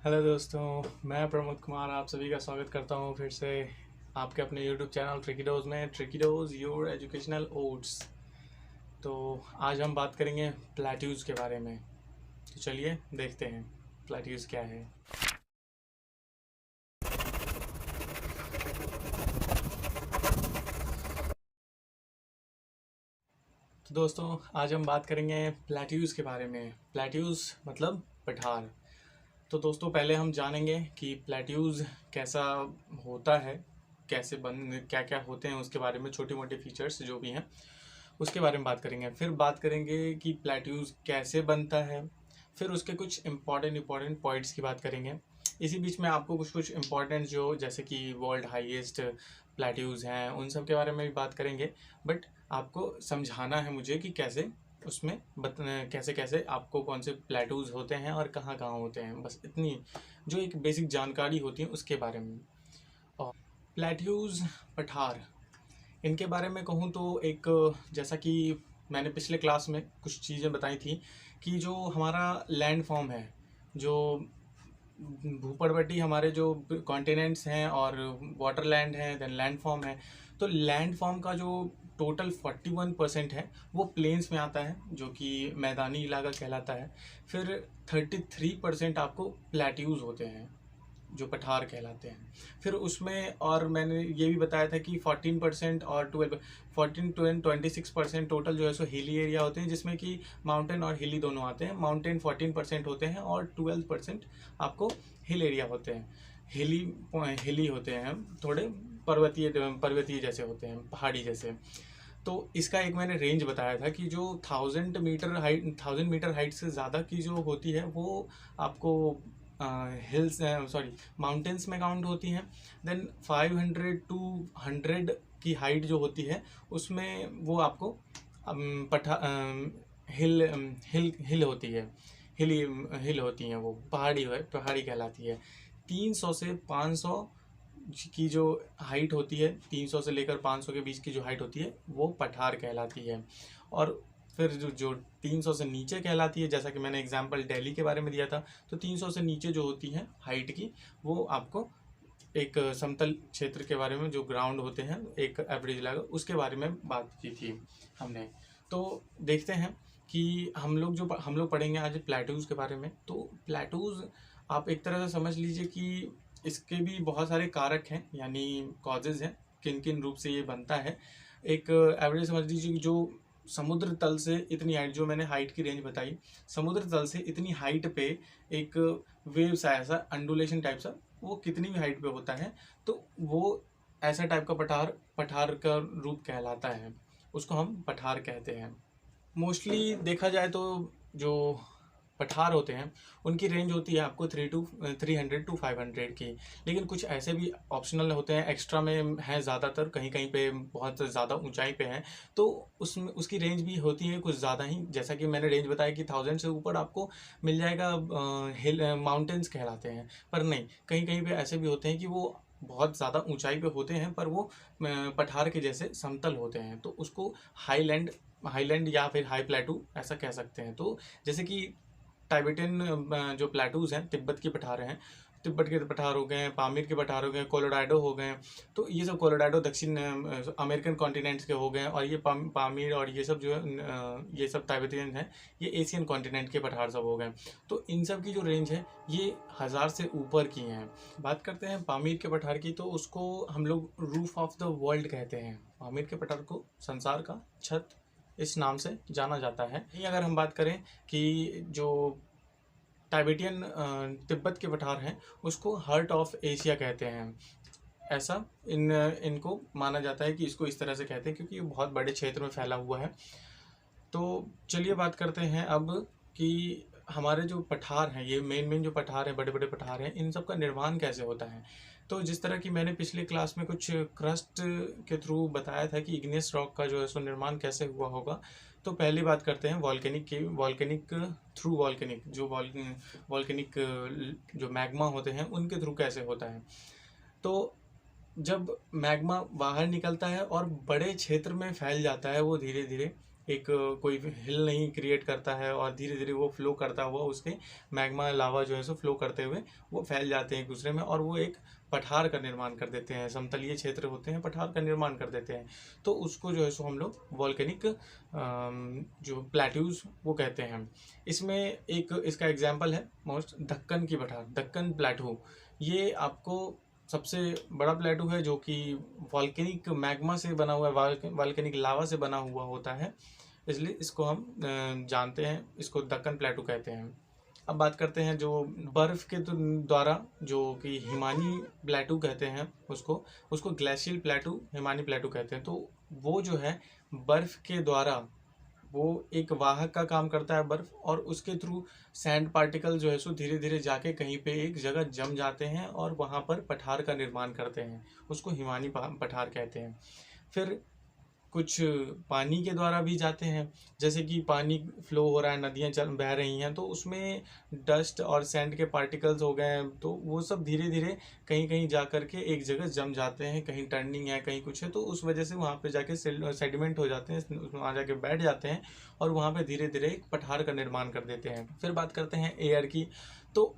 Hello दोस्तों, मैं प्रमोद कुमार आप सभी का स्वागत करता हूँ फिर से आपके अपने यूट्यूब चैनल ट्रिकीडोज में। ट्रिकीडोज योर एजुकेशनल ओट्स। तो आज हम बात करेंगे प्लेट्यूज़ के बारे में। तो चलिए देखते हैं प्लेट्यूज़ क्या है। तो दोस्तों आज हम बात करेंगे प्लेट्यूज़ के बारे में। प्लेट्यूज़ मतलब पठार। तो दोस्तों पहले हम जानेंगे कि प्लेट्यूज़ कैसा होता है, कैसे बन क्या क्या होते हैं उसके बारे में, छोटी मोटी फीचर्स जो भी हैं उसके बारे में बात करेंगे। फिर बात करेंगे कि प्लेट्यूज़ कैसे बनता है। फिर उसके कुछ इम्पॉर्टेंट पॉइंट्स की बात करेंगे। इसी बीच में आपको कुछ कुछ इम्पॉर्टेंट जो जैसे कि वर्ल्ड हाईएस्ट प्लेट्यूज़ हैं उन सब के बारे में भी बात करेंगे। बट आपको समझाना है मुझे कि कैसे उसमें कैसे कैसे आपको कौन से प्लेट्यूज़ होते हैं और कहाँ कहाँ होते हैं, बस इतनी जो एक बेसिक जानकारी होती है उसके बारे में। और प्लेट्यूज़ पठार, इनके बारे में कहूँ तो एक, जैसा कि मैंने पिछले क्लास में कुछ चीज़ें बताई थी कि जो हमारा लैंड फॉर्म है, जो भूपर्वतीय हमारे जो कॉन्टिनेंट्स हैं और वाटर लैंड है, देन लैंड फॉर्म है। तो लैंड फॉर्म का जो टोटल 41% है वो प्लेन्स में आता है, जो कि मैदानी इलाका कहलाता है। फिर 33% आपको प्लेट्यूज होते हैं जो पठार कहलाते हैं। फिर उसमें और मैंने ये भी बताया था कि 14% और 26% टोटल जो है सो हिली एरिया होते हैं, जिसमें कि माउंटेन और हिली दोनों आते हैं। माउंटेन 14% होते हैं और 12% आपको हिल एरिया होते हैं। हिली हिली होते हैं, थोड़े पर्वतीय पर्वतीय जैसे होते हैं, पहाड़ी जैसे। तो इसका एक मैंने रेंज बताया था कि जो 1000 मीटर हाइट से ज़्यादा की जो होती है वो आपको हिल्स सॉरी माउंटेन्स में काउंट होती हैं। देन 500 to 100 की हाइट जो होती है उसमें वो आपको पठा हिल हिल होती है, हिली हिल होती हैं, वो पहाड़ी कहलाती है। 300 से 500 की जो हाइट होती है, 300 से लेकर 500 के बीच की जो हाइट होती है वो पठार कहलाती है। और फिर जो जो 300 से नीचे कहलाती है, जैसा कि मैंने एग्जांपल दिल्ली के बारे में दिया था, तो 300 से नीचे जो होती है हाइट की वो आपको एक समतल क्षेत्र के बारे में, जो ग्राउंड होते हैं एक एवरेज लेवल, उसके बारे में बात की थी हमने। तो देखते हैं कि हम लोग पढ़ेंगे आज प्लेट्यूज़ के बारे में। तो प्लेट्यूज़ आप एक तरह से समझ लीजिए कि इसके भी बहुत सारे कारक हैं, यानी कॉजेज़ हैं किन किन रूप से ये बनता है। एक एवरेज समझ लीजिए कि जो समुद्र तल से इतनी हाइट, जो मैंने हाइट की रेंज बताई, समुद्र तल से इतनी हाइट पे एक वेव सा ऐसा अंडुलेशन टाइप सा, वो कितनी भी हाइट पे होता है तो वो ऐसा टाइप का पठार पठार का रूप कहलाता है, उसको हम पठार कहते हैं। मोस्टली देखा जाए तो जो पठार होते हैं उनकी रेंज होती है आपको 300 to 500 की। लेकिन कुछ ऐसे भी ऑप्शनल होते हैं, एक्स्ट्रा में हैं, ज़्यादातर कहीं कहीं पे बहुत ज़्यादा ऊंचाई पे हैं, तो उसमें उसकी रेंज भी होती है कुछ ज़्यादा ही। जैसा कि मैंने रेंज बताया कि 1000 से ऊपर आपको मिल जाएगा, हिल माउंटेन्स कहलाते हैं। पर नहीं, कहीं कहीं पे ऐसे भी होते हैं कि वो बहुत ज़्यादा ऊंचाई पे होते हैं पर वो पठार के जैसे समतल होते हैं, तो उसको हाईलैंड हाईलैंड या फिर हाई प्लेटू ऐसा कह सकते हैं। तो जैसे कि टाइबेटियन जो प्लेटूज हैं, तिब्बत के पठार हैं, तिब्बत के पठार हो गए, पामीर के पठार हो गए, कोलोराडो हो गए। तो ये सब कोलोराडो दक्षिण अमेरिकन कॉन्टिनेंट्स के हो गए, और ये पामीर और ये सब जो है ये सब टाइबेटियन हैं, ये एशियन कॉन्टिनेंट के पठार सब हो गए। तो इन सब की जो रेंज है ये 1000 से ऊपर की हैं। बात करते हैं पामीर के पठार की, तो उसको हम लोग रूफ ऑफ द वर्ल्ड कहते हैं। पामीर के पठार को संसार का छत इस नाम से जाना जाता है। यही अगर हम बात करें कि जो टाइबेटियन तिब्बत के पठार हैं उसको हार्ट ऑफ एशिया कहते हैं। ऐसा इनको माना जाता है कि इसको इस तरह से कहते हैं क्योंकि ये बहुत बड़े क्षेत्र में फैला हुआ है। तो चलिए बात करते हैं अब कि हमारे जो पठार हैं, ये मेन जो पठार हैं, बड़े बड़े पठार हैं, इन सब का निर्माण कैसे होता है। तो जिस तरह की मैंने पिछले क्लास में कुछ क्रस्ट के थ्रू बताया था कि इग्नियस रॉक का जो है सो निर्माण कैसे हुआ होगा। तो पहली बात करते हैं वॉल्केनिक थ्रू वॉल्केनिक जो वॉल्केनिक जो मैग्मा होते हैं उनके थ्रू कैसे होता है। तो जब मैग्मा बाहर निकलता है और बड़े क्षेत्र में फैल जाता है वो धीरे धीरे, एक कोई हिल नहीं क्रिएट करता है और धीरे धीरे वो फ्लो करता हुआ उसके मैग्मा लावा जो है सो फ्लो करते हुए वो फैल जाते हैं एक दूसरे में और वो एक पठार का निर्माण कर देते हैं। समतलीय क्षेत्र होते हैं, पठार का निर्माण कर देते हैं। तो उसको जो है सो हम लोग वॉल्केनिक जो प्लेट्यूज वो कहते हैं। इसमें एक इसका एग्जाम्पल है मोस्ट दक्कन की पठार, दक्कन प्लेटू। ये आपको सबसे बड़ा प्लेटू है जो कि वॉल्केनिक मैग्मा से बना हुआ है, वॉल्केनिक लावा से बना हुआ होता है, इसलिए इसको हम जानते हैं, इसको दक्कन प्लेटू कहते हैं। अब बात करते हैं जो बर्फ़ के द्वारा जो कि हिमानी प्लेटू कहते हैं उसको, उसको ग्लेशियल प्लेटू, हिमानी प्लेटू कहते हैं। तो वो जो है बर्फ़ के द्वारा वो एक वाहक का काम करता है बर्फ़, और उसके थ्रू सैंड पार्टिकल जो है सो धीरे धीरे जाके कहीं पे एक जगह जम जाते हैं और वहाँ पर पठार का निर्माण करते हैं, उसको हिमानी पठार कहते हैं। फिर कुछ पानी के द्वारा भी जाते हैं, जैसे कि पानी फ्लो हो रहा है, नदियाँ चल बह रही हैं, तो उसमें डस्ट और सैंड के पार्टिकल्स हो गए हैं, तो वो सब धीरे धीरे कहीं कहीं जा कर के एक जगह जम जाते हैं, कहीं टर्निंग है कहीं कुछ है, तो उस वजह से वहाँ पे जाके सेडिमेंट हो जाते हैं, वहाँ जाके बैठ जाते हैं और वहाँ पे धीरे धीरे एक पठार का निर्माण कर देते हैं। फिर बात करते हैं एयर की। तो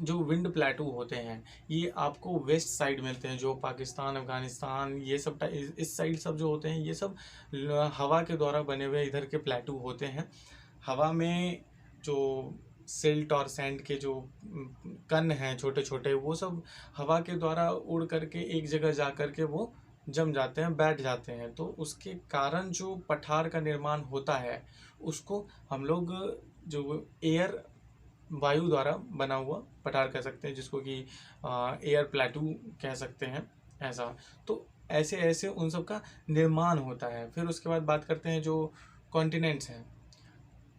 जो विंड प्लेटू होते हैं ये आपको वेस्ट साइड मिलते हैं, जो पाकिस्तान, अफगानिस्तान, ये सब इस साइड सब जो होते हैं ये सब हवा के द्वारा बने हुए इधर के प्लेटू होते हैं। हवा में जो सिल्ट और सैंड के जो कण हैं छोटे छोटे, वो सब हवा के द्वारा उड़ करके एक जगह जा कर के वो जम जाते हैं, बैठ जाते हैं। तो उसके कारण जो पठार का निर्माण होता है उसको हम लोग जो एयर, वायु द्वारा बना हुआ पठार कह सकते हैं, जिसको कि एयर प्लेटू कह सकते हैं ऐसा। तो ऐसे ऐसे उन सब का निर्माण होता है। फिर उसके बाद बात करते हैं जो कॉन्टिनेंट्स हैं।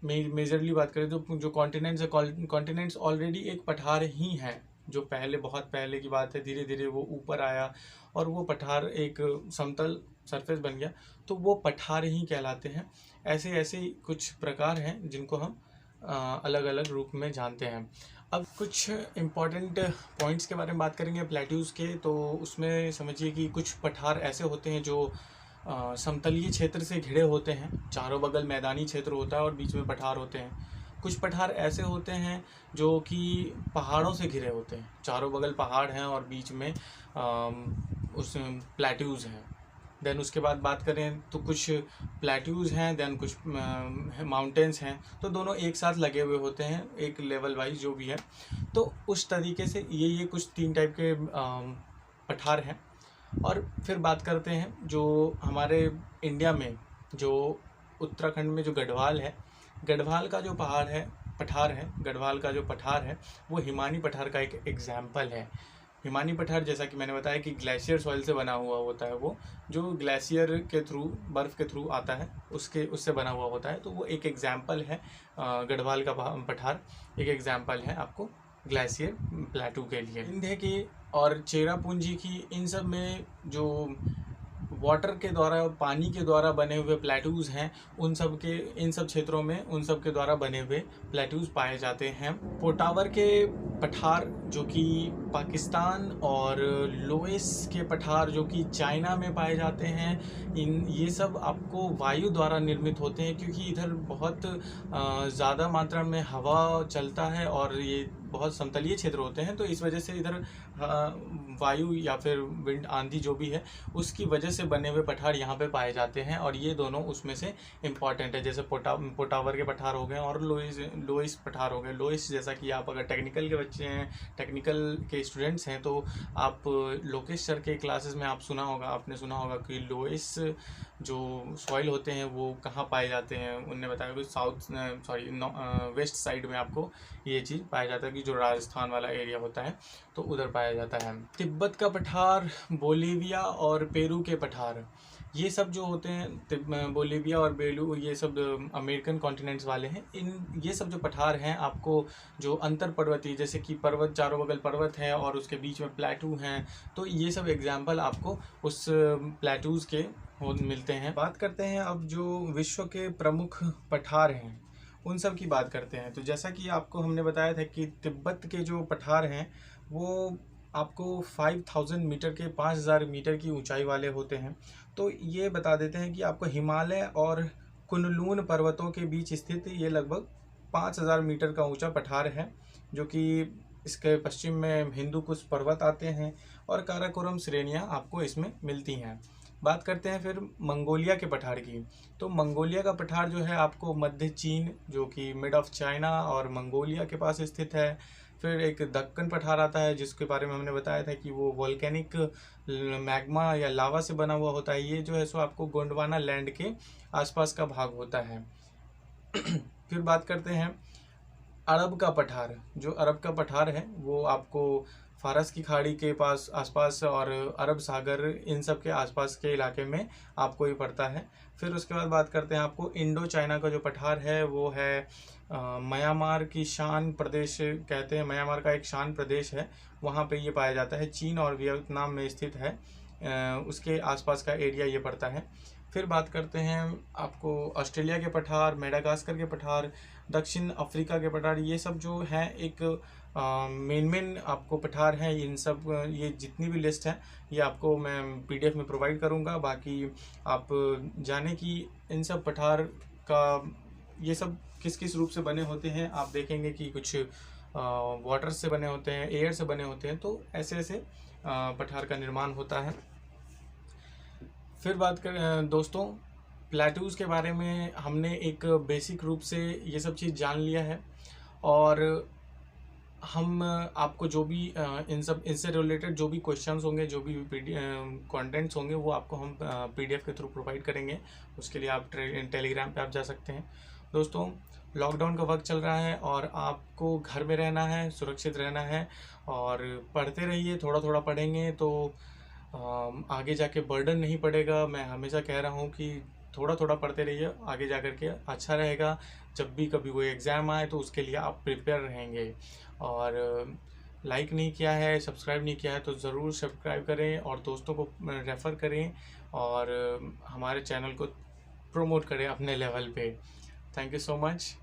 मेजरली बात करें तो जो कॉन्टिनेंट्स है, कॉन्टिनेंट्स ऑलरेडी एक पठार ही हैं, जो पहले बहुत पहले की बात है, धीरे धीरे वो ऊपर आया और वो पठार एक समतल सरफेस बन गया, तो वो पठार ही कहलाते हैं। ऐसे ऐसे कुछ प्रकार हैं जिनको हम अलग अलग रूप में जानते हैं। अब कुछ इम्पॉर्टेंट पॉइंट्स के बारे में बात करेंगे प्लेट्यूज़ के। तो उसमें समझिए कि कुछ पठार ऐसे होते हैं जो समतलीय क्षेत्र से घिरे होते हैं, चारों बगल मैदानी क्षेत्र होता है और बीच में पठार होते हैं। कुछ पठार ऐसे होते हैं जो कि पहाड़ों से घिरे होते हैं, चारों बगल पहाड़ हैं और बीच में उस प्लेट्यूज़ हैं। देन उसके बाद बात करें तो कुछ प्लेट्यूज़ हैं, देन कुछ माउंटेन्स हैं, तो दोनों एक साथ लगे हुए होते हैं एक लेवल वाइज जो भी है। तो उस तरीके से ये कुछ 3 टाइप के पठार हैं। और फिर बात करते हैं जो हमारे इंडिया में जो उत्तराखंड में जो गढ़वाल है, गढ़वाल का जो पठार है, गढ़वाल का जो पठार है वो हिमानी पठार का एक एग्जाम्पल है। हिमानी पठार जैसा कि मैंने बताया कि ग्लेशियर सॉइल से बना हुआ होता है, वो जो ग्लेशियर के थ्रू, बर्फ़ के थ्रू आता है उससे बना हुआ होता है। तो वो एक एग्जाम्पल है, गढ़वाल का पठार एक एग्जाम्पल है आपको ग्लेशियर प्लेटू के लिए। विंध्य की और चेरापूंजी की, इन सब में जो वाटर के द्वारा, पानी के द्वारा बने हुए प्लेट्यूज़ हैं, इन सब क्षेत्रों में उन सब के द्वारा बने हुए प्लेट्यूज़ पाए जाते हैं। पोटावर के पठार जो कि पाकिस्तान और लोएस के पठार जो कि चाइना में पाए जाते हैं, ये सब आपको वायु द्वारा निर्मित होते हैं, क्योंकि इधर बहुत ज़्यादा मात्रा में हवा चलता है और ये बहुत समतलीय क्षेत्र होते हैं, तो इस वजह से इधर वायु या फिर विंड, आंधी जो भी है, उसकी वजह से बने हुए पठार यहाँ पे पाए जाते हैं। और ये दोनों उसमें से इम्पॉर्टेंट है, जैसे पोटावर के पठार हो गए और लोइस पठार हो गए। लोइस, जैसा कि आप अगर टेक्निकल के बच्चे हैं, टेक्निकल के स्टूडेंट्स हैं, तो आप लोकेश सर के क्लासेस में आपने सुना होगा कि लोइस जो सॉइल होते हैं वो कहाँ पाए जाते हैं। उनने बताया कि वेस्ट साइड में आपको ये चीज़ पाया जाता है, कि जो राजस्थान वाला एरिया होता है तो उधर पाया जाता है। तिब्बत का पठार, बोलीविया और पेरू के पठार, ये सब जो होते हैं, बोलीविया और पेरू, ये सब अमेरिकन कॉन्टिनेंट्स वाले हैं। ये सब जो पठार हैं आपको जो अंतर पर्वतीय, जैसे कि पर्वत, चारों बगल पर्वत है और उसके बीच में प्लेटू हैं, तो ये सब एग्जाम्पल आपको उस प्लेटूज़ के मिलते हैं। बात करते हैं अब जो विश्व के प्रमुख पठार हैं उन सब की बात करते हैं। तो जैसा कि आपको हमने बताया था कि तिब्बत के जो पठार हैं वो आपको 5000 मीटर के 5000 मीटर की ऊंचाई वाले होते हैं। तो ये बता देते हैं कि आपको हिमालय और कुनलून पर्वतों के बीच स्थित ये लगभग 5000 मीटर का ऊंचा पठार है, जो कि इसके पश्चिम में हिंदू कुश पर्वत आते हैं और काराकोरम श्रेणियाँ आपको इसमें मिलती हैं। बात करते हैं फिर मंगोलिया के पठार की। तो मंगोलिया का पठार जो है आपको मध्य चीन, जो कि मिड ऑफ चाइना और मंगोलिया के पास स्थित है। फिर एक दक्कन पठार आता है, जिसके बारे में हमने बताया था कि वो वोल्केनिक मैग्मा या लावा से बना हुआ होता है। ये जो है सो आपको गोंडवाना लैंड के आसपास का भाग होता है। फिर बात करते हैं अरब का पठार। जो अरब का पठार है वो आपको फारस की खाड़ी के पास आसपास और अरब सागर इन सब के आसपास के इलाके में आपको ये पड़ता है। फिर उसके बाद बात करते हैं आपको इंडो चाइना का जो पठार है वो है म्यांमार की शान प्रदेश कहते हैं। म्यांमार का एक शान प्रदेश है, वहाँ पे ये पाया जाता है। चीन और वियतनाम में स्थित है, उसके आसपास का एरिया ये पड़ता है। फिर बात करते हैं आपको ऑस्ट्रेलिया के पठार, मेडागास्कर के पठार, दक्षिण अफ्रीका के पठार। ये सब जो है एक मेन आपको पठार हैं। इन सब ये जितनी भी लिस्ट है ये आपको मैं PDF में प्रोवाइड करूँगा। बाकी आप जाने कि इन सब पठार का ये सब किस किस रूप से बने होते हैं। आप देखेंगे कि कुछ वाटर से बने होते हैं, एयर से बने होते हैं, तो ऐसे ऐसे पठार का निर्माण होता है। फिर बात करें दोस्तों प्लेटूज़ के बारे में, हमने एक बेसिक रूप से ये सब चीज़ जान लिया है और हम आपको जो भी इनसे रिलेटेड जो भी क्वेश्चंस होंगे, जो भी कंटेंट्स होंगे, वो आपको हम PDF के थ्रू प्रोवाइड करेंगे। उसके लिए आप टेलीग्राम पे आप जा सकते हैं। दोस्तों लॉकडाउन का वक्त चल रहा है और आपको घर में रहना है, सुरक्षित रहना है और पढ़ते रहिए। थोड़ा थोड़ा पढ़ेंगे तो आगे जाके बर्डन नहीं पड़ेगा। मैं हमेशा कह रहा हूँ कि थोड़ा थोड़ा पढ़ते रहिए, आगे जा कर के अच्छा रहेगा। जब भी कभी कोई एग्ज़ाम आए तो उसके लिए आप प्रिपेयर रहेंगे। और लाइक नहीं किया है, सब्सक्राइब नहीं किया है तो ज़रूर सब्सक्राइब करें और दोस्तों को रेफ़र करें और हमारे चैनल को प्रमोट करें अपने लेवल पे। Thank you so much.